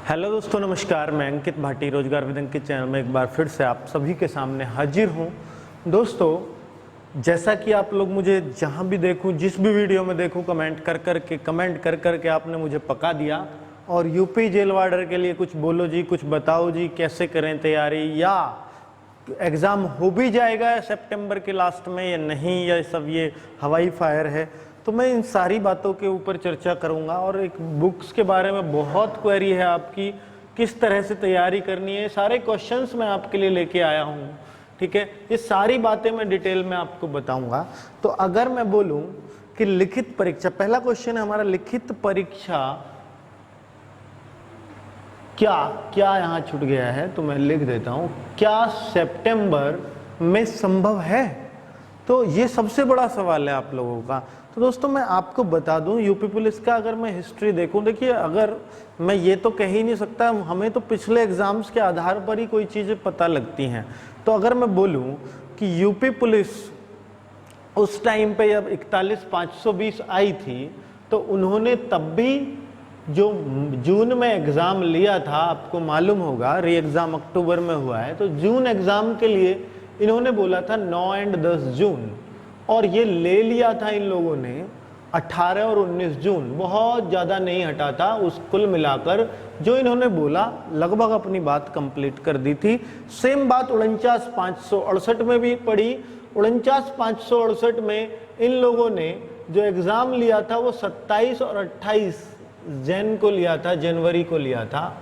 Hello दोस्तों, नमस्कार। मैं अंकित भाटी रोजगार विद अंकित चैनल में एक बार फिर से आप सभी के सामने हाजिर हूँ। दोस्तों, जैसा कि आप लोग मुझे जहाँ भी देखूँ, जिस भी वीडियो में देखूँ, कमेंट कर के आपने मुझे पका दिया और यूपी जेल वार्डर के लिए कुछ बोलो जी, कुछ बताओ जी, कैसे करें तैयारी, या एग्ज़ाम हो भी जाएगा सितंबर के लास्ट में या नहीं, या सब ये हवाई फायर है। तो मैं इन सारी बातों के ऊपर चर्चा करूंगा और एक बुक्स के बारे में बहुत क्वेरी है आपकी, किस तरह से तैयारी करनी है, सारे क्वेश्चंस मैं आपके लिए लेके आया हूँ। ठीक है, ये सारी बातें मैं डिटेल में आपको बताऊंगा। तो अगर मैं बोलूं कि लिखित परीक्षा, पहला क्वेश्चन है हमारा, लिखित परीक्षा क्या क्या यहाँ छूट गया है, तो मैं लिख देता हूँ, क्या सितंबर में संभव है? तो ये सबसे बड़ा सवाल है आप लोगों का। तो दोस्तों, मैं आपको बता दूं, यूपी पुलिस का अगर मैं हिस्ट्री देखूं, देखिए, अगर मैं ये तो कह ही नहीं सकता, हमें तो पिछले एग्जाम्स के आधार पर ही कोई चीज़ें पता लगती हैं। तो अगर मैं बोलूं कि यूपी पुलिस उस टाइम पे जब 41,520 आई थी, तो उन्होंने तब भी जो जून में एग्ज़ाम लिया था, आपको मालूम होगा री एग्ज़ाम अक्टूबर में हुआ है, तो जून एग्ज़ाम के लिए इन्होंने बोला था 9 और 10 जून, और ये ले लिया था इन लोगों ने 18 और 19 जून। बहुत ज़्यादा नहीं हटा था, उस कुल मिलाकर जो इन्होंने बोला लगभग अपनी बात कंप्लीट कर दी थी। सेम बात 49,568 में भी पड़ी। 49,568 में इन लोगों ने जो एग्ज़ाम लिया था वो 27 और 28 जनवरी को लिया था।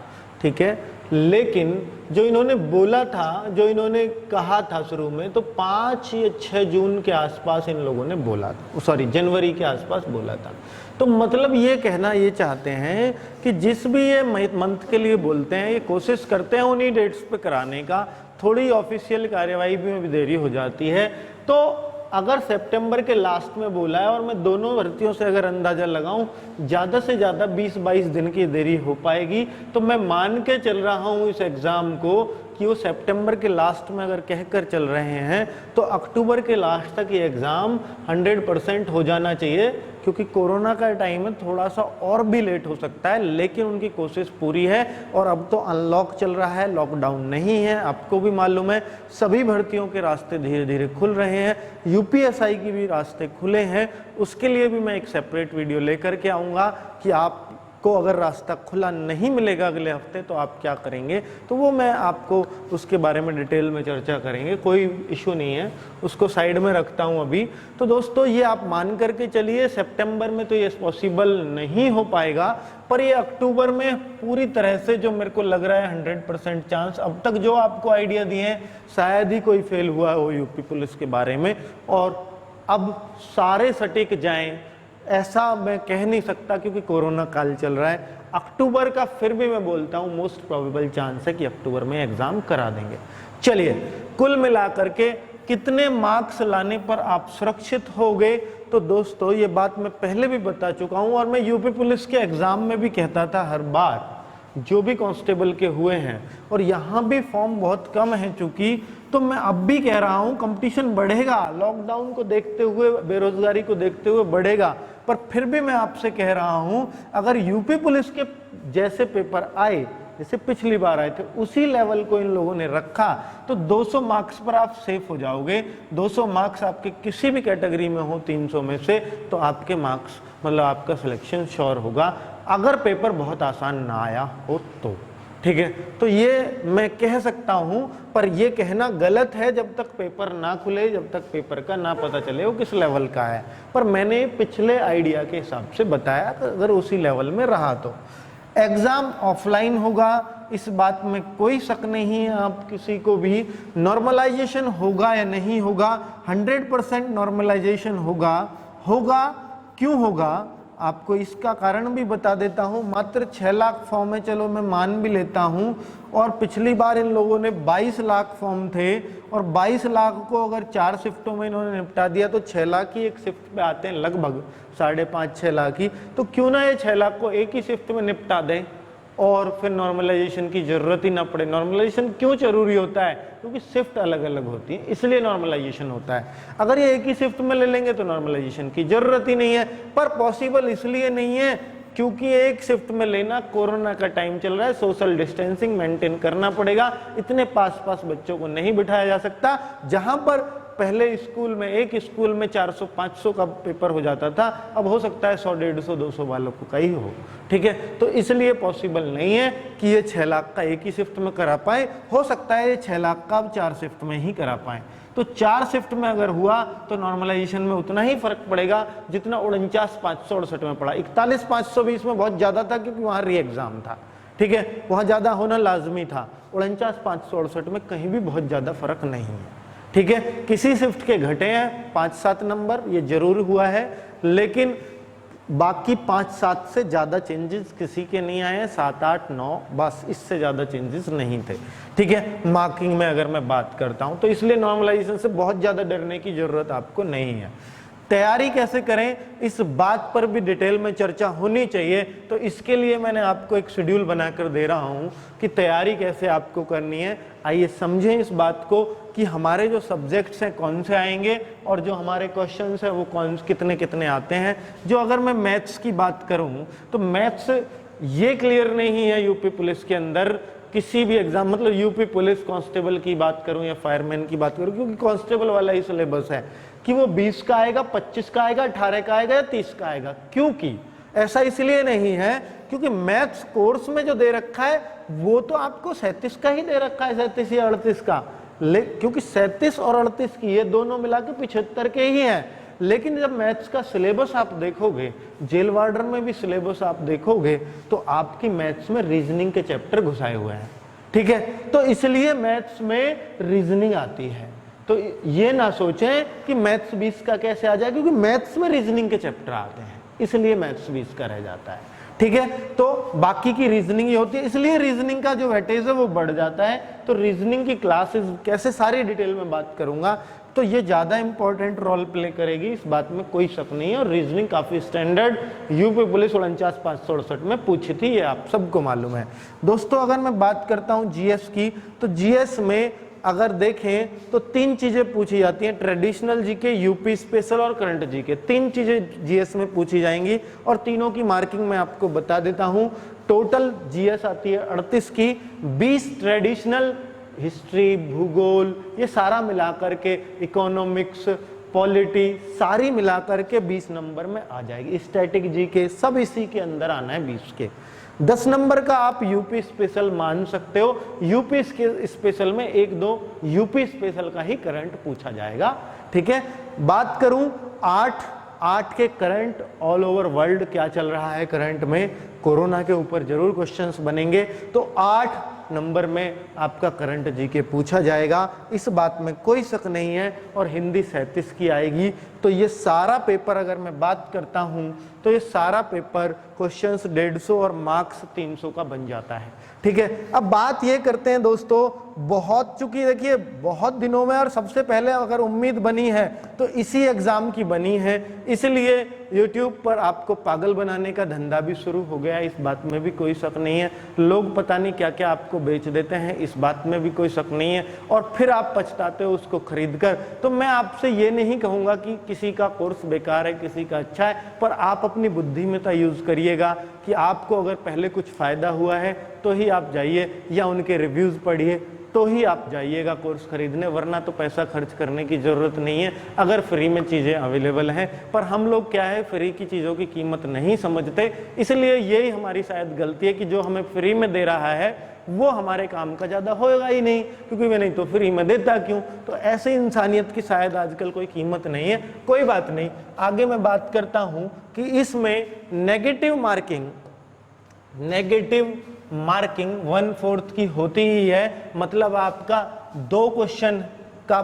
ठीक है, लेकिन जो इन्होंने बोला था, जो इन्होंने कहा था शुरू में, तो 5 या 6 जून के आसपास इन लोगों ने बोला था, सॉरी जनवरी के आसपास बोला था। तो मतलब ये कहना ये चाहते हैं कि जिस भी ये मंथ के लिए बोलते हैं, ये कोशिश करते हैं उन्हीं डेट्स पे कराने का। थोड़ी ऑफिशियल कार्यवाही में भी देरी हो जाती है। तो अगर सितंबर के लास्ट में बोला है, और मैं दोनों भर्तियों से अगर अंदाजा लगाऊं, ज़्यादा से ज़्यादा 20-22 दिन की देरी हो पाएगी। तो मैं मान के चल रहा हूं इस एग्ज़ाम को कि वो सितंबर के लास्ट में अगर कहकर चल रहे हैं, तो अक्टूबर के लास्ट तक ये एग्ज़ाम 100% हो जाना चाहिए। क्योंकि कोरोना का टाइम है, थोड़ा सा और भी लेट हो सकता है, लेकिन उनकी कोशिश पूरी है। और अब तो अनलॉक चल रहा है, लॉकडाउन नहीं है, आपको भी मालूम है। सभी भर्तियों के रास्ते धीरे धीरे खुल रहे हैं, यूपीएसआई की भी रास्ते खुले हैं। उसके लिए भी मैं एक सेपरेट वीडियो लेकर के आऊँगा कि आपको अगर रास्ता खुला नहीं मिलेगा अगले हफ्ते तो आप क्या करेंगे। तो वो मैं आपको उसके बारे में डिटेल में चर्चा करेंगे, कोई इशू नहीं है, उसको साइड में रखता हूँ अभी। तो दोस्तों, ये आप मान करके चलिए, सितंबर में तो ये पॉसिबल नहीं हो पाएगा, पर ये अक्टूबर में पूरी तरह से, जो मेरे को लग रहा है 100% चांस, अब तक जो आपको आइडिया दिए हैं, शायद ही कोई फेल हुआ हो यूपी पुलिस के बारे में। और अब सारे सटीक जाएं ऐसा मैं कह नहीं सकता, क्योंकि कोरोना काल चल रहा है। अक्टूबर का फिर भी मैं बोलता हूं मोस्ट प्रोबेबल चांस है कि अक्टूबर में एग्जाम करा देंगे। चलिए, कुल मिलाकर के कितने मार्क्स लाने पर आप सुरक्षित हो गए? तो दोस्तों, ये बात मैं पहले भी बता चुका हूं, और मैं यूपी पुलिस के एग्जाम में भी कहता था हर बार, जो भी कांस्टेबल के हुए हैं, और यहाँ भी फॉर्म बहुत कम है चूंकि, तो मैं अब भी कह रहा हूँ कंपटीशन बढ़ेगा, लॉकडाउन को देखते हुए, बेरोजगारी को देखते हुए बढ़ेगा। पर फिर भी मैं आपसे कह रहा हूँ, अगर यूपी पुलिस के जैसे पेपर आए, जैसे पिछली बार आए थे, उसी लेवल को इन लोगों ने रखा, तो 200 मार्क्स पर आप सेफ हो जाओगे। 200 मार्क्स आपके किसी भी कैटेगरी में हो 300 में से, तो आपके मार्क्स, मतलब आपका सिलेक्शन श्योर होगा, अगर पेपर बहुत आसान ना आया हो तो। ठीक है, तो ये मैं कह सकता हूं, पर ये कहना गलत है जब तक पेपर ना खुले, जब तक पेपर का ना पता चले वो किस लेवल का है। पर मैंने पिछले आइडिया के हिसाब से बताया, अगर उसी लेवल में रहा तो एग्जाम ऑफलाइन होगा, इस बात में कोई शक नहीं है आप किसी को भी। नॉर्मलाइजेशन होगा या नहीं होगा? 100% नॉर्मलाइजेशन होगा। होगा क्यों होगा, आपको इसका कारण भी बता देता हूं। मात्र 6 लाख फॉर्म है, चलो मैं मान भी लेता हूं, और पिछली बार इन लोगों ने 22 लाख फॉर्म थे, और 22 लाख को अगर 4 शिफ्टों में इन्होंने निपटा दिया, तो 6 लाख ही एक शिफ्ट पे आते हैं, लगभग 5.5-6 लाख ही। तो क्यों ना ये 6 लाख को एक ही शिफ्ट में निपटा दें, और फिर नॉर्मलाइजेशन की जरूरत ही ना पड़े। नॉर्मलाइजेशन क्यों जरूरी होता है? क्योंकि शिफ्ट अलग अलग होती है, इसलिए नॉर्मलाइजेशन होता है। अगर ये एक ही शिफ्ट में ले लेंगे तो नॉर्मलाइजेशन की जरूरत ही नहीं है। पर पॉसिबल इसलिए नहीं है क्योंकि एक शिफ्ट में लेना, कोरोना का टाइम चल रहा है, सोशल डिस्टेंसिंग मेंटेन करना पड़ेगा, इतने पास पास बच्चों को नहीं बिठाया जा सकता। जहां पर पहले स्कूल में, एक स्कूल में 400-500 का पेपर हो जाता था, अब हो सकता है 100, 150, 200 वालों का ही हो, ठीक है। तो इसलिए पॉसिबल नहीं है कि ये 6 लाख का एक ही शिफ्ट में करा पाए, हो सकता है ये 6 लाख का अब 4 शिफ्ट में ही करा पाए। तो 4 शिफ्ट में अगर हुआ तो नॉर्मलाइजेशन में उतना ही फर्क पड़ेगा जितना 49,568 में पड़ा। 41,520 में बहुत ज्यादा था क्योंकि वहां री एग्जाम था, ठीक है, वहां ज्यादा होना लाजमी था। 49,568 में कहीं भी बहुत ज्यादा फर्क नहीं है, ठीक है। किसी शिफ्ट के घटे हैं 5-7 नंबर, ये जरूर हुआ है, लेकिन बाकी 5-7 से ज्यादा चेंजेस किसी के नहीं आए हैं, 7-8-9 बस, इससे ज्यादा चेंजेस नहीं थे, ठीक है। मार्किंग में अगर मैं बात करता हूं तो इसलिए नॉर्मलाइजेशन से बहुत ज्यादा डरने की जरूरत आपको नहीं है। तैयारी कैसे करें इस बात पर भी डिटेल में चर्चा होनी चाहिए, तो इसके लिए मैंने आपको एक शेड्यूल बनाकर दे रहा हूं कि तैयारी कैसे आपको करनी है। आइए समझें इस बात को कि हमारे जो सब्जेक्ट्स हैं कौन से आएंगे और जो हमारे क्वेश्चंस हैं वो कितने कितने आते हैं। जो अगर मैं मैथ्स की बात करूं तो मैथ्स ये क्लियर नहीं है यूपी पुलिस के अंदर किसी भी एग्जाम, मतलब यूपी पुलिस कांस्टेबल की बात करूं या फायरमैन की बात करूं, क्योंकि कांस्टेबल वाला ही सिलेबस है कि वो 20 का आएगा, 25 का आएगा, 18 का आएगा या 30 का आएगा। क्योंकि ऐसा इसलिए नहीं है क्योंकि मैथ्स कोर्स में जो दे रखा है वो तो आपको 37 का ही दे रखा है, 37 या 38 का, क्योंकि 37 और 38 की ये दोनों मिला के 75 के ही हैं। लेकिन जब मैथ्स का सिलेबस आप देखोगे, जेल वार्डन में भी सिलेबस आप देखोगे, तो आपकी मैथ्स में रीजनिंग के चैप्टर घुसाए हुए हैं, ठीक है। तो इसलिए मैथ्स में रीजनिंग आती है। तो ये ना सोचें कि मैथ्स 20 का कैसे आ जाए, क्योंकि मैथ्स में रीजनिंग के चैप्टर आते हैं, इसलिए मैथ्स 20 का रह जाता है, ठीक है। तो बाकी की रीजनिंग ही होती है, इसलिए रीजनिंग का जो वेटेज है वो बढ़ जाता है। तो रीजनिंग की क्लासेस कैसे सारी डिटेल में बात करूंगा, तो ये ज्यादा इंपॉर्टेंट रोल प्ले करेगी, इस बात में कोई शक नहीं है। और रीजनिंग काफी स्टैंडर्ड यूपी पुलिस 49,568 में पूछी थी, ये आप सबको मालूम है। दोस्तों अगर मैं बात करता हूं जीएस की, तो जीएस में अगर देखें तो 3 चीजें पूछी जाती हैं, ट्रेडिशनल जीके, यूपी स्पेशल और करंट जीके। 3 चीजें जीएस में पूछी जाएंगी और तीनों की मार्किंग मैं आपको बता देता हूं। टोटल जीएस आती है 38 की, 20 ट्रेडिशनल, हिस्ट्री, भूगोल, ये सारा मिलाकर के, इकोनॉमिक्स, पॉलिटी, सारी मिलाकर के 20 नंबर में आ जाएगी। स्टैटिक जीके सब इसी के अंदर आना है 20 के। 10 नंबर का आप यूपी स्पेशल मान सकते हो, यूपी स्पेशल में 1-2 यूपी स्पेशल का ही करंट पूछा जाएगा, ठीक है। बात करूं 8 के करंट, ऑल ओवर वर्ल्ड क्या चल रहा है करंट में, कोरोना के ऊपर जरूर क्वेश्चंस बनेंगे, तो 8 नंबर में आपका करंट जीके पूछा जाएगा, इस बात में कोई शक नहीं है। और हिंदी 37 की आएगी। तो ये सारा पेपर अगर मैं बात करता हूं तो ये सारा पेपर क्वेश्चंस 150 और मार्क्स 300 का बन जाता है, ठीक है। अब बात ये करते हैं दोस्तों, बहुत, चूंकि देखिए बहुत दिनों में और सबसे पहले अगर उम्मीद बनी है तो इसी एग्जाम की बनी है, इसलिए YouTube पर आपको पागल बनाने का धंधा भी शुरू हो गया है, इस बात में भी कोई शक नहीं है। लोग पता नहीं क्या क्या आपको बेच देते हैं, इस बात में भी कोई शक नहीं है, और फिर आप पछताते हो उसको खरीद कर। तो मैं आपसे ये नहीं कहूंगा कि किसी का कोर्स बेकार है, किसी का अच्छा है, पर आप अपनी बुद्धिमत्ता यूज करिएगा कि आपको अगर पहले कुछ फायदा हुआ है तो ही आप जाइए, या उनके रिव्यूज पढ़िए तो ही आप जाइएगा कोर्स खरीदने, वरना तो पैसा खर्च करने की जरूरत नहीं है अगर फ्री में चीजें अवेलेबल हैं। पर हम लोग क्या है, फ्री की चीजों की कीमत नहीं समझते, इसलिए यही हमारी शायद गलती है कि जो हमें फ्री में दे रहा है वो हमारे काम का ज्यादा होगा ही नहीं, क्योंकि मैं नहीं तो फ्री में देता क्यों। तो ऐसे इंसानियत की शायद आजकल कोई कीमत नहीं है। कोई बात नहीं, आगे मैं बात करता हूं कि इसमें नेगेटिव मार्किंग 1/4 की होती ही है। मतलब आपका 2 क्वेश्चन का,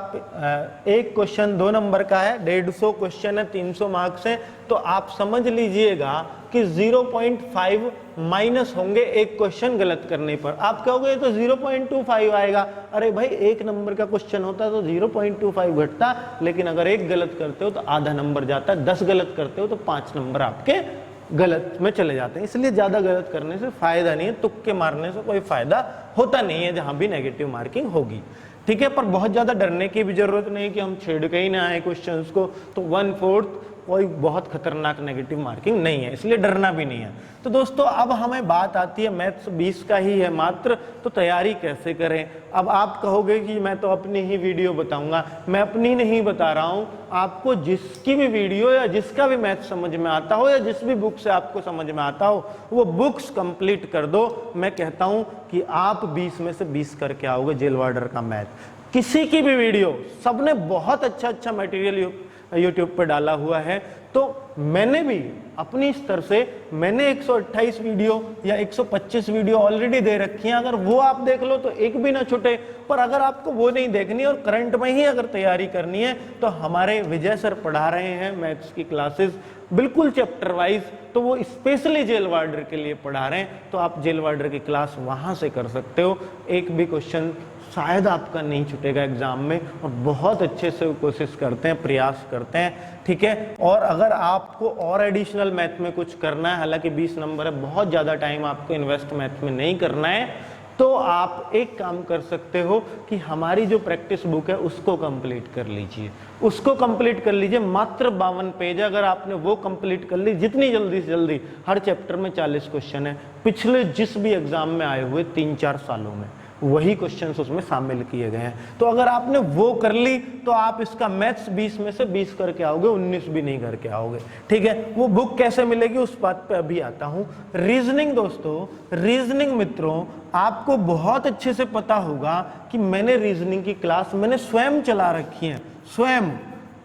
एक क्वेश्चन 2 नंबर का है, 150 क्वेश्चन है, 300 मार्क्स है, तो आप समझ लीजिएगा कि 0.5 माइनस होंगे एक क्वेश्चन गलत करने पर। आप कहोगे तो 0.25 आएगा, अरे भाई 1 नंबर का क्वेश्चन होता तो 0.25 घटता, लेकिन अगर 1 गलत करते हो तो आधा नंबर जाता है, 10 गलत करते हो तो 5 नंबर आपके गलत में चले जाते हैं। इसलिए ज्यादा गलत करने से फायदा नहीं है, तुक्के मारने से कोई फायदा होता नहीं है जहां भी नेगेटिव मार्किंग होगी, ठीक है। पर बहुत ज्यादा डरने की भी जरूरत नहीं कि हम छेड़ के ही ना आए क्वेश्चंस को। तो 1/4 कोई बहुत खतरनाक नेगेटिव मार्किंग नहीं है, इसलिए डरना भी नहीं है। तो दोस्तों अब हमें बात आती है मैथ्स 20 का ही है मात्र, तो तैयारी कैसे करें। अब आप कहोगे कि मैं तो अपनी ही वीडियो बताऊंगा, मैं अपनी नहीं बता रहा हूं, आपको जिसकी भी वीडियो या जिसका भी मैथ्स समझ में आता हो या जिस भी बुक से आपको समझ में आता हो वो बुक्स कंप्लीट कर दो। मैं कहता हूं कि आप 20 में से 20 करके आओगे जेल वार्डर का मैथ। किसी की भी वीडियो, सबने बहुत अच्छा मटेरियल यूट्यूब पर डाला हुआ है, तो मैंने भी अपनी स्तर से मैंने 128 वीडियो या 125 वीडियो ऑलरेडी दे रखी हैं, अगर वो आप देख लो तो एक भी ना छूटे। पर अगर आपको वो नहीं देखनी और करंट में ही अगर तैयारी करनी है तो हमारे विजय सर पढ़ा रहे हैं मैथ्स की क्लासेस बिल्कुल चैप्टर वाइज, तो वो स्पेशली जेल वार्डर के लिए पढ़ा रहे हैं, तो आप जेल वार्डर की क्लास वहां से कर सकते हो। एक भी क्वेश्चन शायद आपका नहीं छूटेगा एग्जाम में, और बहुत अच्छे से कोशिश करते हैं, प्रयास करते हैं, ठीक है। और अगर आपको और एडिशनल मैथ में कुछ करना है, हालांकि 20 नंबर है, बहुत ज़्यादा टाइम आपको इन्वेस्ट मैथ में नहीं करना है, तो आप एक काम कर सकते हो कि हमारी जो प्रैक्टिस बुक है उसको कंप्लीट कर लीजिए, उसको कंप्लीट कर लीजिए। मात्र 52 पेज, अगर आपने वो कंप्लीट कर ली, जितनी जल्दी से जल्दी, हर चैप्टर में 40 क्वेश्चन है, पिछले जिस भी एग्जाम में आए हुए 3-4 सालों में वही क्वेश्चंस उसमें शामिल किए गए हैं। तो अगर आपने वो कर ली तो आप इसका मैथ्स 20 में से 20 करके आओगे, 19 भी नहीं करके आओगे, ठीक है। वो बुक कैसे मिलेगी उस बात पे अभी आता हूं। रीजनिंग दोस्तों, रीजनिंग मित्रों, आपको बहुत अच्छे से पता होगा कि मैंने रीजनिंग की क्लास मैंने स्वयं चला रखी है, स्वयं,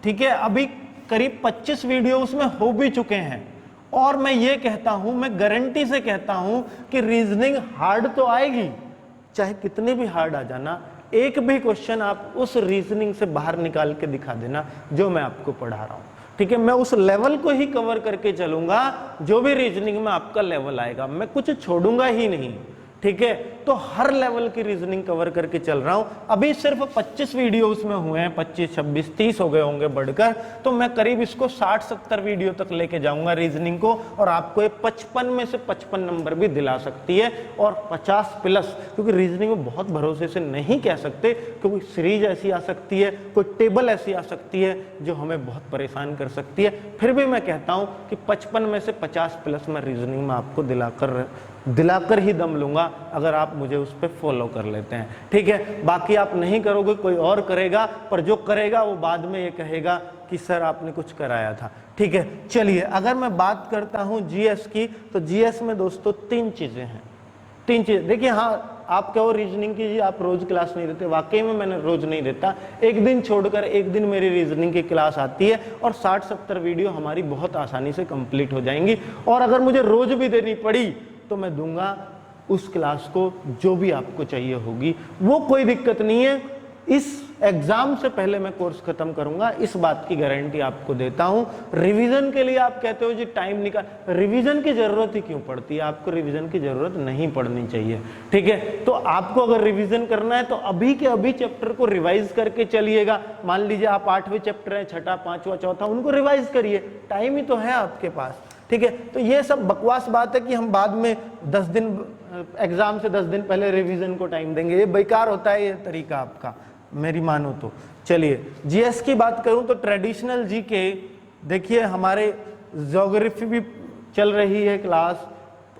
ठीक है। अभी करीब 25 वीडियो उसमें हो भी चुके हैं, और मैं ये कहता हूं, मैं गारंटी से कहता हूं कि रीजनिंग हार्ड तो आएगी, चाहे कितने भी हार्ड आ जाना, एक भी क्वेश्चन आप उस रीजनिंग से बाहर निकाल के दिखा देना जो मैं आपको पढ़ा रहा हूं, ठीक है। मैं उस लेवल को ही कवर करके चलूंगा, जो भी रीजनिंग में आपका लेवल आएगा मैं कुछ छोड़ूंगा ही नहीं, ठीक है। तो हर लेवल की रीजनिंग कवर करके चल रहा हूं। अभी सिर्फ 25 वीडियो उसमें हुए हैं, 25, 26, 30 हो गए होंगे बढ़कर, तो मैं करीब इसको 60-70 वीडियो तक लेके जाऊंगा रीजनिंग को, और आपको ये 55 में से 55 नंबर भी दिला सकती है, और 50 प्लस, क्योंकि रीजनिंग में बहुत भरोसे से नहीं कह सकते, क्योंकि सीरीज ऐसी आ सकती है, कोई टेबल ऐसी आ सकती है जो हमें बहुत परेशान कर सकती है। फिर भी मैं कहता हूं कि 55 में से 50 प्लस मैं रीजनिंग में आपको दिलाकर ही दम लूंगा, अगर आप मुझे उस पर फॉलो कर लेते हैं, ठीक है। बाकी आप नहीं करोगे, कोई और करेगा, पर जो करेगा वो बाद में ये कहेगा कि सर आपने कुछ कराया था, ठीक है। चलिए, अगर मैं बात करता हूं जीएस की, तो जीएस में दोस्तों 3 चीजें हैं, 3 चीजें। देखिए, हाँ, आप कहो रीजनिंग की जी आप रोज क्लास नहीं देते, वाकई में मैंने रोज नहीं देता, एक दिन छोड़कर एक दिन मेरी रीजनिंग की क्लास आती है, और 60-70 वीडियो हमारी बहुत आसानी से कंप्लीट हो जाएंगी। और अगर मुझे रोज भी देनी पड़ी तो मैं दूंगा उस क्लास को जो भी आपको चाहिए होगी, वो कोई दिक्कत नहीं है। इस एग्जाम से पहले मैं कोर्स खत्म करूंगा, इस बात की गारंटी आपको देता हूं। रिवीजन के लिए आप कहते हो जी टाइम निकाल, रिवीजन की जरूरत ही क्यों पड़ती है, आपको रिवीजन की जरूरत नहीं पड़नी चाहिए, ठीक है। तो आपको अगर रिवीजन करना है तो अभी के अभी चैप्टर को रिवाइज करके चलिएगा। मान लीजिए आप 8वें चैप्टर है, 6ठा, 5वां, 4था, उनको रिवाइज करिए, टाइम ही तो है आपके पास, ठीक है। तो ये सब बकवास बात है कि हम बाद में 10 दिन एग्जाम से 10 दिन पहले रिवीजन को टाइम देंगे, ये बेकार होता है ये तरीका आपका, मेरी मानो तो। चलिए, जीएस की बात करूं तो ट्रेडिशनल जीके, देखिए हमारे ज्योग्राफी भी चल रही है क्लास,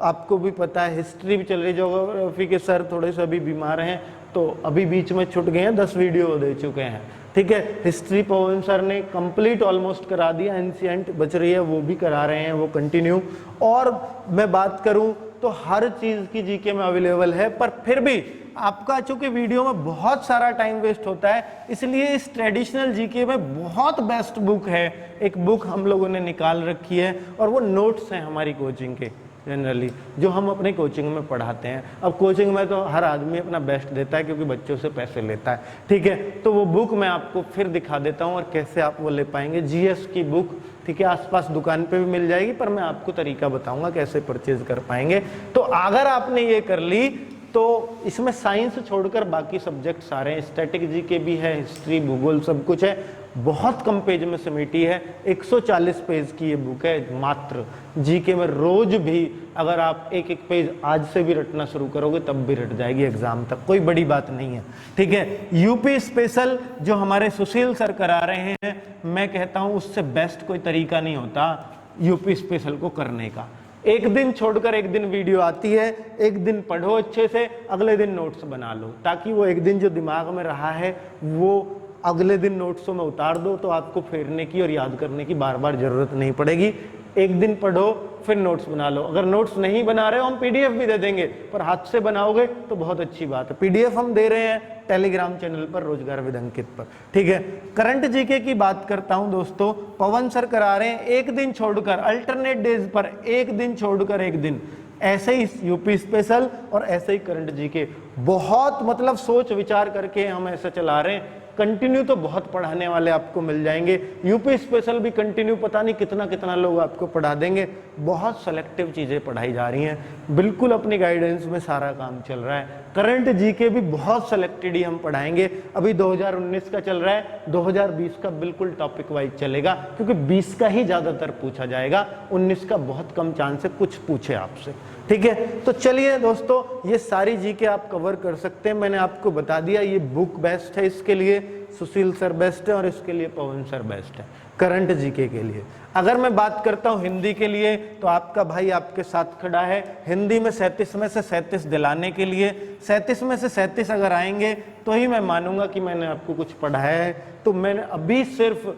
आपको भी पता है, हिस्ट्री भी चल रही है। ज्योग्राफी के सर थोड़े से अभी बीमार हैं, तो अभी बीच में छूट गए हैं, 10 वीडियो दे चुके हैं, ठीक है। हिस्ट्री पवन सर ने कंप्लीट ऑलमोस्ट करा दिया, एंशिएंट बच रही है वो भी करा रहे हैं, वो कंटिन्यू। और मैं बात करूं तो हर चीज की जीके में अवेलेबल है, पर फिर भी आपका चूंकि वीडियो में बहुत सारा टाइम वेस्ट होता है, इसलिए इस ट्रेडिशनल जीके में बहुत बेस्ट बुक है, एक बुक हम लोगों ने निकाल रखी है, और वो नोट्स हैं हमारी कोचिंग के, जनरली जो हम अपने कोचिंग में पढ़ाते हैं। अब कोचिंग में तो हर आदमी अपना बेस्ट देता है क्योंकि बच्चों से पैसे लेता है, ठीक है। तो वो बुक मैं आपको फिर दिखा देता हूँ और कैसे आप वो ले पाएंगे, जीएस की बुक, ठीक है। आसपास दुकान पे भी मिल जाएगी, पर मैं आपको तरीका बताऊंगा कैसे परचेज कर पाएंगे। तो अगर आपने ये कर ली तो इसमें साइंस छोड़कर बाकी सब्जेक्ट सारे हैं, स्टैटिक जीके भी है, हिस्ट्री, भूगोल, सब कुछ है। बहुत कम पेज में समेटी है। 140 पेज की ये बुक है मात्र। जीके में रोज भी अगर आप एक एक पेज आज से भी रटना शुरू करोगे तब भी रट जाएगी एग्जाम तक, कोई बड़ी बात नहीं है। ठीक है, यूपी स्पेशल जो हमारे सुशील सर करा रहे हैं, मैं कहता हूं उससे बेस्ट कोई तरीका नहीं होता यूपी स्पेशल को करने का। एक दिन छोड़कर एक दिन वीडियो आती है, एक दिन पढ़ो अच्छे से, अगले दिन नोट्स बना लो, ताकि वो एक दिन जो दिमाग में रहा है वो अगले दिन नोट्सों में उतार दो, तो आपको फेरने की और याद करने की बार बार जरूरत नहीं पड़ेगी। एक दिन पढ़ो फिर नोट्स बना लो। अगर नोट्स नहीं बना रहे हो हम पीडीएफ भी दे देंगे, पर हाथ से बनाओगे तो बहुत अच्छी बात है। पीडीएफ हम दे रहे हैं टेलीग्राम चैनल पर, रोजगार विद अंकित पर। ठीक है, करंट जीके की बात करता हूं दोस्तों, पवन सर करा रहे हैं एक दिन छोड़कर, अल्टरनेट डेज पर एक दिन छोड़कर एक दिन, ऐसे ही यूपी स्पेशल और ऐसे ही करंट जीके। बहुत मतलब सोच विचार करके हम ऐसा चला रहे हैं। कंटिन्यू तो बहुत पढ़ाने वाले आपको मिल जाएंगे, यूपी स्पेशल भी कंटिन्यू पता नहीं कितना कितना लोग आपको पढ़ा देंगे। बहुत सेलेक्टिव चीजें पढ़ाई जा रही हैं, बिल्कुल अपनी गाइडेंस में सारा काम चल रहा है। करंट जीके भी बहुत सेलेक्टेड ही हम पढ़ाएंगे। अभी 2019 का चल रहा है, 2020 का बिल्कुल टॉपिक वाइज चलेगा, क्योंकि 20 का ही ज्यादातर पूछा जाएगा, 19 का बहुत कम चांस है कुछ पूछे आपसे। ठीक है, तो चलिए दोस्तों, ये सारी जीके आप कवर कर सकते हैं। मैंने आपको बता दिया ये बुक बेस्ट है, इसके लिए सुशील सर बेस्ट है और इसके लिए पवन सर बेस्ट है करंट जीके के लिए। अगर मैं बात करता हूं हिंदी के लिए, तो आपका भाई आपके साथ खड़ा है। हिंदी में 37 में से 37 दिलाने के लिए, 37 में से 37 अगर आएंगे तो ही मैं मानूंगा कि मैंने आपको कुछ पढ़ाया है। तो मैंने अभी सिर्फ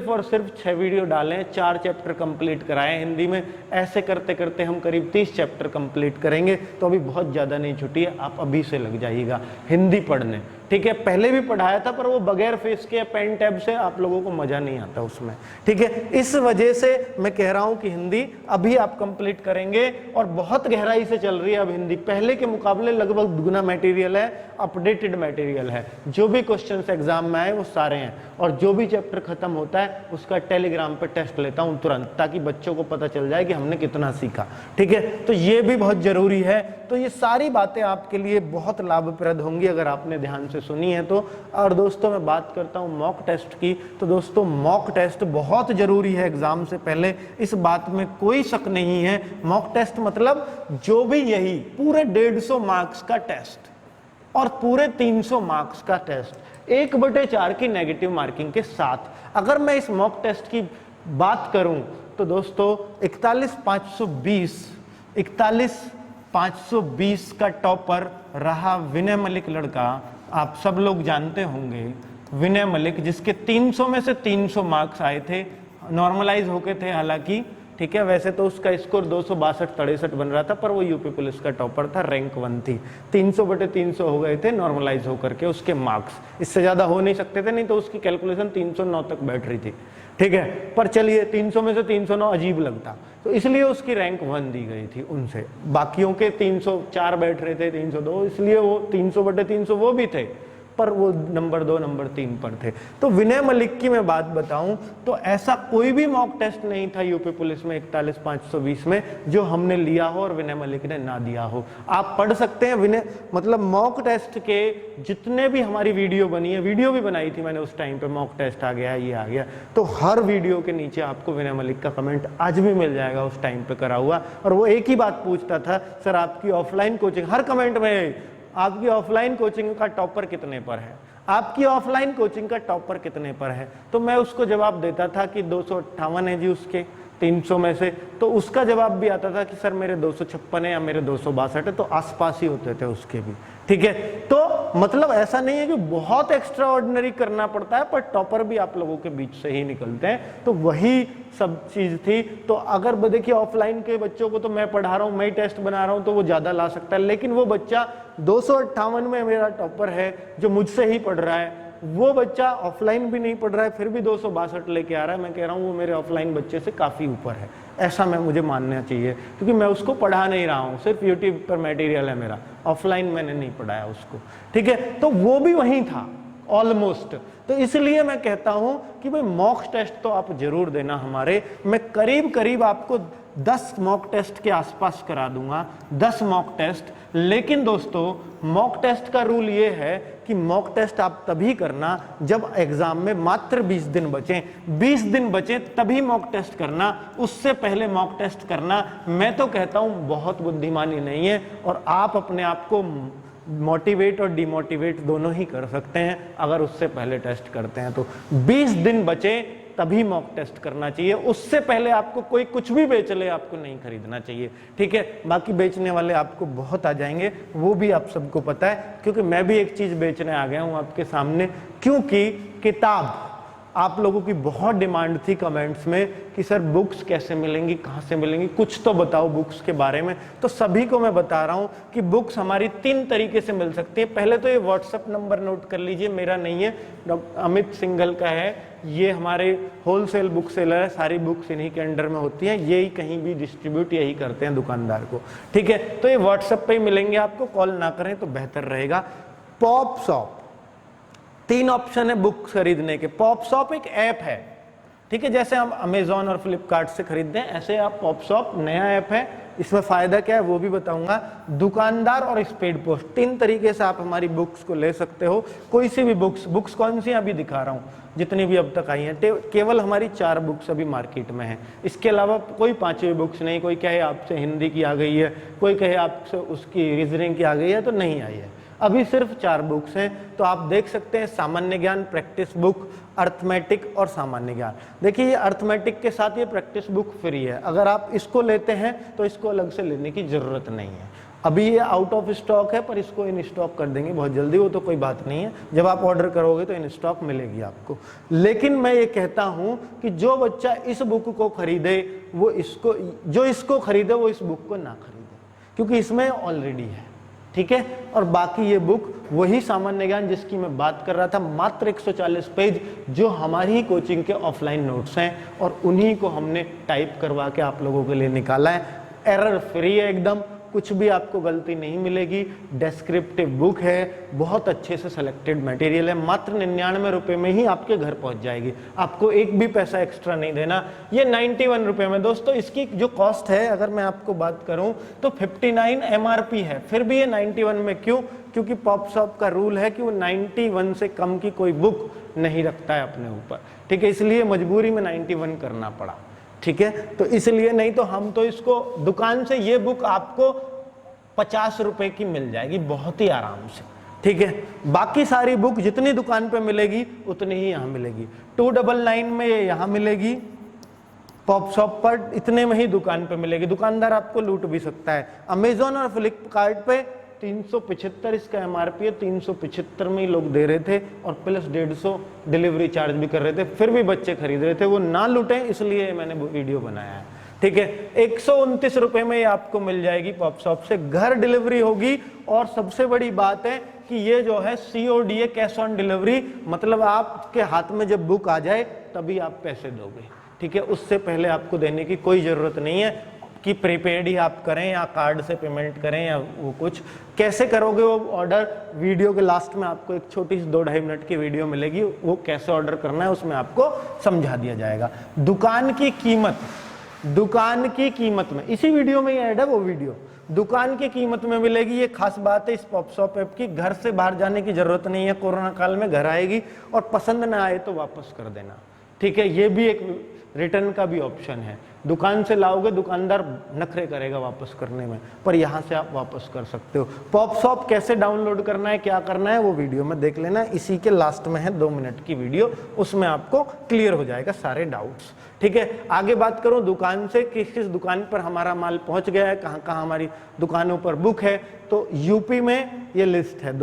और सिर्फ 6 वीडियो डाले हैं, 4 चैप्टर कंप्लीट कराए हिंदी में। ऐसे करते करते हम करीब 30 चैप्टर कंप्लीट करेंगे, तो अभी बहुत ज़्यादा नहीं छुट्टी है, आप अभी से लग जाइएगा हिंदी पढ़ने। ठीक है, पहले भी पढ़ाया था पर वो बगैर फेस के पेन टैब से आप लोगों को मजा नहीं आता उसमें। ठीक है, इस वजह से मैं कह रहा हूं कि हिंदी अभी आप कंप्लीट करेंगे, और बहुत गहराई से चल रही है अब हिंदी, पहले के मुकाबले लगभग दुगना मटेरियल है, अपडेटेड मटेरियल है। जो भी क्वेश्चंस एग्जाम में आए वो सारे हैं, और जो भी चैप्टर खत्म होता है उसका टेलीग्राम पे टेस्ट लेता हूं तुरंत, ताकि बच्चों को पता चल जाए कि हमने कितना सीखा। ठीक है, तो ये भी बहुत जरूरी है। तो ये सारी बातें आपके लिए बहुत लाभप्रद होंगी अगर आपने ध्यान से सुनी है तो। और दोस्तों मैं बात करता हूं मॉक टेस्ट की, तो दोस्तों मॉक टेस्ट बहुत जरूरी है एग्जाम से पहले, इस बात में कोई शक नहीं है। मॉक टेस्ट मतलब जो भी यही पूरे 150 मार्क्स का टेस्ट और पूरे 300 मार्क्स का टेस्ट 1/4 की नेगेटिव मार्किंग के साथ। अगर मैं इस मॉक टेस्ट की बात करूं तो दोस्तों 41,520 का टॉपर रहा विनय मलिक लड़का, आप सब लोग जानते होंगे विनय मलिक, जिसके 300 में से 300 मार्क्स आए थे, नॉर्मलाइज होके थे हालांकि। ठीक है, वैसे तो उसका स्कोर 262-63 बन रहा था, पर वो यूपी पुलिस का टॉपर था, रैंक 1 थी। 300/300 हो गए थे नॉर्मलाइज होकर के उसके मार्क्स, इससे ज्यादा हो नहीं सकते थे, नहीं तो उसकी कैलकुलेशन 309 तक बैठ रही थी। ठीक है, पर चलिए 300 में से 309 अजीब लगता, तो इसलिए उसकी रैंक 1 दी गई थी उनसे। बाकियों के 304 बैठ रहे थे, 302, इसलिए वो 300/300 वो भी थे, पर वो नंबर 2 नंबर 3 पर थे। तो विनय मलिक की मैं बात बताऊं तो ऐसा कोई भी मॉक टेस्ट नहीं था यूपी पुलिस में 41,520 में जो हमने लिया हो और विनय मलिक ने ना दिया हो। आप पढ़ सकते हैं विनय, मतलब मॉक टेस्ट के जितने भी हमारी वीडियो बनी है, वीडियो भी बनाई थी मैंने उस टाइम पे, मॉक टेस्ट आ गया, ये आ गया, तो हर वीडियो के नीचे आपको विनय मलिक का कमेंट आज भी मिल जाएगा उस टाइम पे करा हुआ। और वो एक ही बात पूछता था, सर आपकी ऑफलाइन कोचिंग, हर कमेंट में आपकी ऑफलाइन कोचिंग का टॉपर कितने पर है, आपकी ऑफलाइन कोचिंग का टॉपर कितने पर है। तो मैं उसको जवाब देता था कि 258 है जी उसके 300 में से, तो उसका जवाब भी आता था कि सर मेरे 256 है या मेरे 262 है, तो आसपास ही होते थे उसके भी। ठीक है, तो मतलब ऐसा नहीं है कि बहुत एक्स्ट्रा ऑर्डिनरी करना पड़ता है, पर टॉपर भी आप लोगों के बीच से ही निकलते हैं, तो वही सब चीज थी। तो अगर देखिए ऑफलाइन के बच्चों को तो मैं पढ़ा रहा हूं, मैं टेस्ट बना रहा हूं, तो वो ज्यादा ला सकता है, लेकिन वो बच्चा 258 में मेरा टॉपर है जो मुझसे ही पढ़ रहा है, वो बच्चा ऑफलाइन भी नहीं पढ़ रहा है फिर भी 262 लेके आ रहा है, मैं कह रहा हूं वो मेरे ऑफलाइन बच्चे से काफी ऊपर है, ऐसा मैं मुझे मानना चाहिए, क्योंकि मैं उसको पढ़ा नहीं रहा हूं, सिर्फ यूट्यूब पर मटेरियल है मेरा, ऑफलाइन मैंने नहीं पढ़ाया उसको। ठीक है, तो वो भी वहीं था ऑलमोस्ट। तो इसलिए मैं कहता हूं कि भाई मॉक टेस्ट तो आप जरूर देना हमारे, मैं करीब करीब आपको 10 मॉक टेस्ट के आसपास करा दूंगा, 10 मॉक टेस्ट। लेकिन दोस्तों मॉक टेस्ट का रूल ये है कि मॉक टेस्ट आप तभी करना जब एग्जाम में मात्र 20 दिन बचे, 20 दिन बचे तभी मॉक टेस्ट करना, उससे पहले मॉक टेस्ट करना मैं तो कहता हूं बहुत बुद्धिमानी नहीं है, और आप अपने आप को मोटिवेट और डिमोटिवेट दोनों ही कर सकते हैं अगर उससे पहले टेस्ट करते हैं तो। 20 दिन बचे तभी मॉक टेस्ट करना चाहिए, उससे पहले आपको कोई कुछ भी बेच ले आपको नहीं खरीदना चाहिए, ठीक है। बाकी बेचने वाले आपको बहुत आ जाएंगे, वो भी आप सबको पता है, क्योंकि मैं भी एक चीज बेचने आ गया हूं आपके सामने, क्योंकि किताब आप लोगों की बहुत डिमांड थी कमेंट्स में कि सर बुक्स कैसे मिलेंगी, कहाँ से मिलेंगी, कुछ तो बताओ बुक्स के बारे में। तो सभी को मैं बता रहा हूँ कि बुक्स हमारी 3 तरीके से मिल सकती है। पहले तो ये व्हाट्सएप नंबर नोट कर लीजिए, मेरा नहीं है, डॉक्टर अमित सिंघल का है, ये हमारे होलसेल बुक सेलर है, सारी बुक्स इन्हीं के अंडर में होती हैं, यही कहीं भी डिस्ट्रीब्यूट यही करते हैं दुकानदार को, ठीक है। तो ये व्हाट्सएप पे ही मिलेंगे आपको, कॉल ना करें तो बेहतर रहेगा। पॉप शॉप, 3 ऑप्शन है बुक खरीदने के। पॉप शॉप एक ऐप है, ठीक है, जैसे हम अमेजॉन और फ्लिपकार्ट से खरीदते हैं ऐसे आप पॉप शॉप नया ऐप है। इसमें फायदा क्या है वो भी बताऊंगा। दुकानदार और स्पीड पोस्ट, 3 तरीके से आप हमारी बुक्स को ले सकते हो। कोई सी भी बुक्स कौन सी अभी दिखा रहा हूँ जितनी भी अब तक आई हैं, केवल हमारी 4 बुक्स अभी मार्केट में हैं, इसके अलावा कोई 5वीं बुक्स नहीं। कोई कहे आपसे हिंदी की आ गई है, कोई कहे आपसे उसकी रीजनिंग की आ गई है, तो नहीं आई है, अभी सिर्फ 4 बुक्स हैं। तो आप देख सकते हैं सामान्य ज्ञान, प्रैक्टिस बुक, अर्थमेटिक और सामान्य ज्ञान। देखिए ये अर्थमेटिक के साथ ये प्रैक्टिस बुक फ्री है, अगर आप इसको लेते हैं तो इसको अलग से लेने की जरूरत नहीं है। अभी ये आउट ऑफ स्टॉक है, पर इसको इन स्टॉक कर देंगे बहुत जल्दी, वो तो कोई बात नहीं है, जब आप ऑर्डर करोगे तो इन स्टॉक मिलेगी आपको। लेकिन मैं ये कहता हूं कि जो बच्चा इस बुक को खरीदे वो इसको खरीदे वो इस बुक को ना खरीदे, क्योंकि इसमें ऑलरेडी है, ठीक है। और बाकी ये बुक वही सामान्य ज्ञान जिसकी मैं बात कर रहा था, मात्र 140 पेज, जो हमारी ही कोचिंग के ऑफलाइन नोट्स हैं, और उन्हीं को हमने टाइप करवा के आप लोगों के लिए निकाला है। एरर फ्री है एकदम, कुछ भी आपको गलती नहीं मिलेगी। डेस्क्रिप्टिव बुक है, बहुत अच्छे से सिलेक्टेड मटेरियल है, मात्र 99 रुपए में ही आपके घर पहुंच जाएगी, आपको एक भी पैसा एक्स्ट्रा नहीं देना। ये 91 रुपए में दोस्तों, इसकी जो कॉस्ट है अगर मैं आपको बात करूं तो 59 MRP है, फिर भी ये 91 में क्यों? क्योंकि पॉप शॉप का रूल है कि वो 91 से कम की कोई बुक नहीं रखता है अपने ऊपर, ठीक है, इसलिए मजबूरी में 91 करना पड़ा, ठीक है। तो इसलिए, नहीं तो हम तो इसको दुकान से ये बुक आपको 50 रुपए की मिल जाएगी बहुत ही आराम से, ठीक है। बाकी सारी बुक जितनी दुकान पे मिलेगी उतनी ही यहाँ मिलेगी। 299 में ये यहाँ मिलेगी, पॉप शॉप पर इतने में ही दुकान पे मिलेगी, दुकानदार आपको लूट भी सकता है। अमेजॉन और फ्लिपकार्ट पे 375 इसका MRP है, 375 में ही लोग दे रहे थे, और प्लस 150 डिलीवरी चार्ज भी कर रहे थे, फिर भी बच्चे खरीद रहे थे। वो ना लूटें इसलिए मैंने वीडियो बनाया है, ठीक है। 129 रुपए में ये आपको मिल जाएगी पॉप शॉप से, घर डिलीवरी होगी। और सबसे बड़ी बात है कि ये जो है COD है, कैश ऑन डिलीवरी, मतलब आपके हाथ में जब बुक आ जाए तभी आप पैसे दोगे, ठीक है, उससे पहले आपको देने की कोई जरूरत नहीं है कि प्रीपेड ही आप करें या कार्ड से पेमेंट करें या वो कुछ। कैसे करोगे वो ऑर्डर, वीडियो के लास्ट में आपको एक छोटी सी 2-2.5 मिनट की वीडियो मिलेगी, वो कैसे ऑर्डर करना है उसमें आपको समझा दिया जाएगा। दुकान की कीमत में इसी वीडियो में ऐड है वो वीडियो, दुकान की कीमत में मिलेगी। ये खास बात है इस पॉप शॉप ऐप की, घर से बाहर जाने की जरूरत नहीं है, कोरोना काल में घर आएगी, और पसंद ना आए तो वापस कर देना, ठीक है। ये भी एक रिटर्न का भी ऑप्शन है, दुकान से लाओगे दुकानदार नखरे करेगा वापस करने में, पर यहाँ से आप वापस कर सकते हो। पॉप शॉप कैसे डाउनलोड करना है, क्या करना है, वो वीडियो में देख लेना, इसी के लास्ट में है 2 मिनट की वीडियो, उसमें आपको क्लियर हो जाएगा सारे डाउट्स, ठीक है। आगे बात करूं दुकान से, किस किस दुकान पर हमारा माल पहुंच गया है, कहाँ कहाँ हमारी दुकानों पर बुक है, तो यूपी में ये लिस्ट है,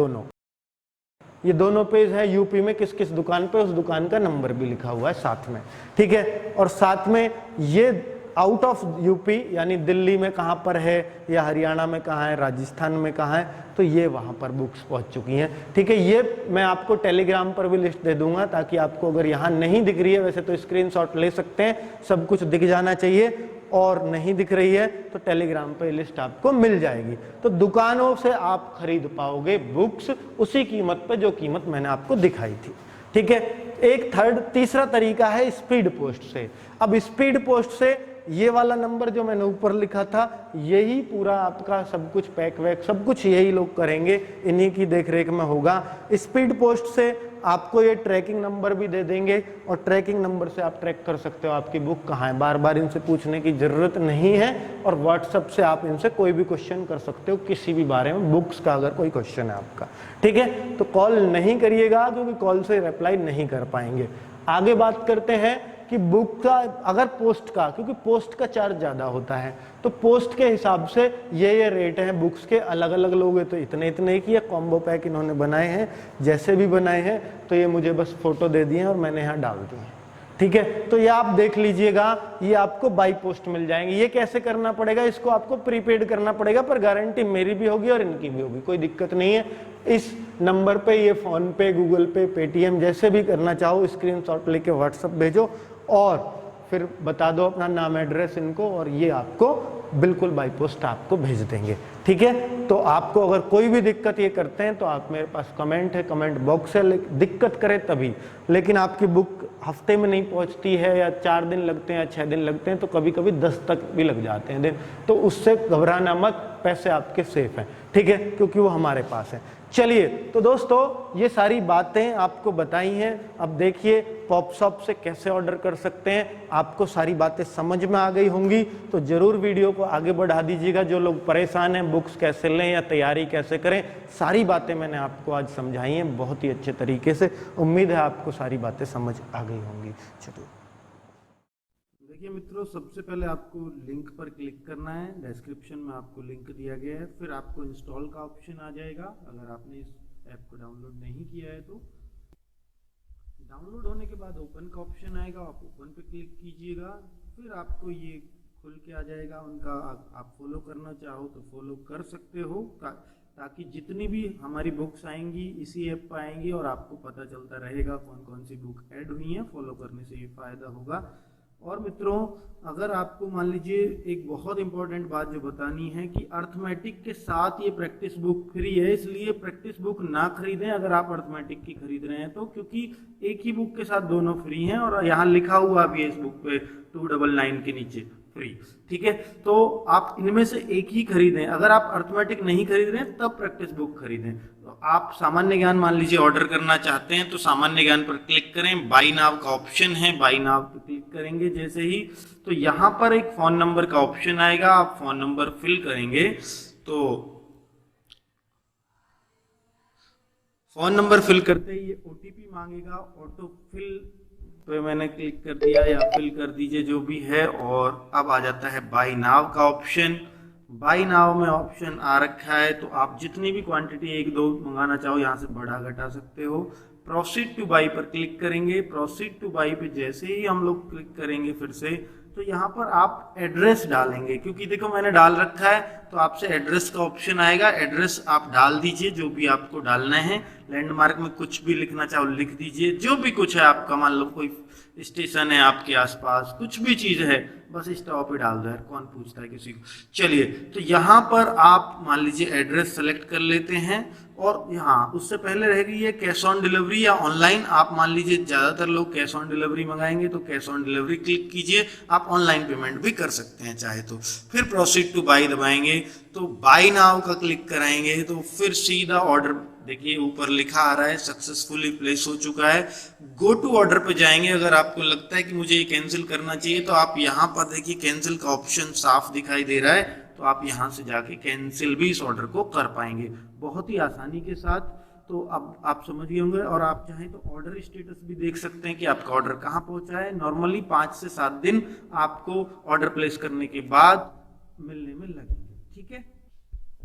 ये दोनों पेज है यूपी में किस किस दुकान पे, उस दुकान का नंबर भी लिखा हुआ है साथ में, ठीक है। और साथ में ये आउट ऑफ यूपी यानी दिल्ली में कहाँ पर है, या हरियाणा में कहाँ है, राजस्थान में कहाँ है, तो ये वहाँ पर बुक्स पहुँच चुकी हैं, ठीक है। ये मैं आपको टेलीग्राम पर भी लिस्ट दे दूंगा, ताकि आपको अगर यहाँ नहीं दिख रही है, वैसे तो स्क्रीनशॉट ले सकते हैं, सब कुछ दिख जाना चाहिए, और नहीं दिख रही है तो टेलीग्राम पे लिस्ट आपको मिल जाएगी। तो दुकानों से आप खरीद पाओगे बुक्स उसी कीमत पे जो कीमत मैंने आपको दिखाई थी, ठीक है। एक तीसरा तरीका है स्पीड पोस्ट से। अब स्पीड पोस्ट से ये वाला नंबर जो मैंने ऊपर लिखा था, यही पूरा आपका सब कुछ पैक वैक सब कुछ यही लोग करेंगे, इन्हीं की देखरेख में होगा। स्पीड पोस्ट से आपको ये ट्रैकिंग नंबर भी दे देंगे और ट्रैकिंग नंबर से आप ट्रैक कर सकते हो आपकी बुक कहाँ है, बार बार इनसे पूछने की जरूरत नहीं है। और व्हाट्सएप से आप इनसे कोई भी क्वेश्चन कर सकते हो किसी भी बारे में, बुक्स का अगर कोई क्वेश्चन है आपका, ठीक है। तो कॉल नहीं करिएगा क्योंकि कॉल से रिप्लाई नहीं कर पाएंगे। आगे बात करते हैं कि बुक का अगर पोस्ट का, क्योंकि पोस्ट का चार्ज ज़्यादा होता है तो पोस्ट के हिसाब से ये रेट हैं बुक्स के, अलग अलग लोग तो इतने इतने की, कॉम्बो पैक इन्होंने बनाए हैं, जैसे भी बनाए हैं। तो ये मुझे बस फोटो दे दिए और मैंने यहाँ डाल दिए, ठीक है। तो ये आप देख लीजिएगा, ये आपको बाई पोस्ट मिल जाएंगे। ये कैसे करना पड़ेगा, इसको आपको प्रीपेड करना पड़ेगा, पर गारंटी मेरी भी होगी और इनकी भी होगी, कोई दिक्कत नहीं है। इस नंबर पे ये फोन पे, गूगल पे, पेटीएम जैसे भी करना चाहो स्क्रीनशॉट लेके व्हाट्सएप भेजो और फिर बता दो अपना नाम एड्रेस इनको और ये आपको बिल्कुल बाई पोस्ट आपको भेज देंगे, ठीक है। तो आपको अगर कोई भी दिक्कत ये करते हैं तो आप मेरे पास कमेंट है, कमेंट बॉक्स है, दिक्कत करे तभी। लेकिन आपकी बुक हफ्ते में नहीं पहुंचती है या 4 दिन लगते हैं या 6 दिन लगते हैं तो कभी कभी 10 तक भी लग जाते हैं दिन, तो उससे घबराना मत, पैसे आपके सेफ हैं, ठीक है, क्योंकि वो हमारे पास है। चलिए, तो दोस्तों ये सारी बातें आपको बताई हैं। अब देखिए पॉपशॉप से कैसे ऑर्डर कर सकते हैं, आपको सारी बातें समझ में आ गई होंगी। तो जरूर वीडियो को आगे बढ़ा दीजिएगा। जो लोग परेशान हैं बुक्स कैसे लें या तैयारी कैसे करें, सारी बातें मैंने आपको आज समझाई हैं बहुत ही अच्छे तरीके से। उम्मीद है आपको सारी बातें समझ आ गई होंगी। चलिए देखिए मित्रों, सबसे पहले आपको लिंक पर क्लिक करना है, डिस्क्रिप्शन में आपको लिंक दिया गया है। फिर आपको इंस्टॉल का ऑप्शन आ जाएगा। अगर आपने इस ऐप को डाउनलोड नहीं किया है तो डाउनलोड होने के बाद ओपन का ऑप्शन आएगा, आप ओपन पे क्लिक कीजिएगा। फिर आपको ये खुल के आ जाएगा उनका, आप फॉलो करना चाहो तो फॉलो कर सकते हो, ताकि जितनी भी हमारी बुक्स आएंगी इसी ऐप पर आएंगी और आपको पता चलता रहेगा कौन कौन सी बुक ऐड हुई है। फॉलो करने से ये फ़ायदा होगा। और मित्रों, अगर आपको मान लीजिए एक बहुत इंपॉर्टेंट बात जो बतानी है कि अर्थमेटिक के साथ ये प्रैक्टिस बुक फ्री है, इसलिए प्रैक्टिस बुक ना खरीदें अगर आप अर्थमेटिक की खरीद रहे हैं तो, क्योंकि एक ही बुक के साथ दोनों फ्री हैं और यहाँ लिखा हुआ भी है इस बुक पे 299 के नीचे फ्री, ठीक है। तो आप इनमें से एक ही खरीदें। अगर आप अर्थमेटिक नहीं खरीद रहे हैं तब प्रैक्टिस बुक खरीदें। तो आप सामान्य ज्ञान मान लीजिए ऑर्डर करना चाहते हैं तो सामान्य ज्ञान पर क्लिक करें, बाई नाउ का ऑप्शन है, बाई नाउ पर क्लिक करेंगे जैसे ही तो यहाँ पर एक फोन नंबर का ऑप्शन आएगा, आप फोन नंबर फिल करेंगे तो फोन नंबर फिल करते ही ये ओटीपी मांगेगा, ऑटो फिल पे मैंने क्लिक कर दिया या फिल कर दीजिए जो भी है। और अब आ जाता है बाई नाउ का ऑप्शन। बाई नाउ में ऑप्शन आ रखा है तो आप जितनी भी क्वांटिटी 1-2 मंगाना चाहो यहाँ से बढ़ा घटा सकते हो। प्रोसीड टू बाई पर क्लिक करेंगे। प्रोसीड टू बाई पे जैसे ही हम लोग क्लिक करेंगे फिर से तो यहाँ पर आप एड्रेस डालेंगे, क्योंकि देखो मैंने डाल रखा है तो आपसे एड्रेस का ऑप्शन आएगा। एड्रेस आप डाल दीजिए जो भी आपको डालना है। लैंडमार्क में कुछ भी लिखना चाहो लिख दीजिए, जो भी कुछ है आपका, मान लो कोई स्टेशन है आपके आसपास, कुछ भी चीज है बस स्टॉप ही डाल दो यार, कौन पूछता है किसी को। चलिए, तो यहाँ पर आप मान लीजिए एड्रेस सेलेक्ट कर लेते हैं और यहाँ उससे पहले रहेगी ये कैश ऑन डिलीवरी या ऑनलाइन। आप मान लीजिए ज्यादातर लोग कैश ऑन डिलीवरी मंगाएंगे तो कैश ऑन डिलीवरी क्लिक कीजिए। आप ऑनलाइन पेमेंट भी कर सकते हैं चाहे तो। फिर प्रोसीड टू बाई दबाएंगे तो बाई नाउ का क्लिक कराएंगे तो फिर सीधा ऑर्डर, देखिए ऊपर लिखा आ रहा है सक्सेसफुली प्लेस हो चुका है। गो टू ऑर्डर पे जाएंगे। अगर आपको लगता है कि मुझे ये कैंसिल करना चाहिए तो आप यहाँ पर देखिए कैंसिल का ऑप्शन साफ दिखाई दे रहा है, तो आप यहाँ से जाके कैंसिल भी इस ऑर्डर को कर पाएंगे बहुत ही आसानी के साथ। तो अब आप समझ गए होंगे। और आप चाहें तो ऑर्डर स्टेटस भी देख सकते हैं कि आपका ऑर्डर कहाँ पहुंचा है। नॉर्मली 5 से 7 दिन आपको ऑर्डर प्लेस करने के बाद मिलने में लगेंगे, ठीक है।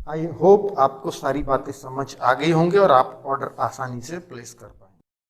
आई होप आपको सारी बातें समझ आ गई होंगी और आप ऑर्डर आसानी से प्लेस कर पाए।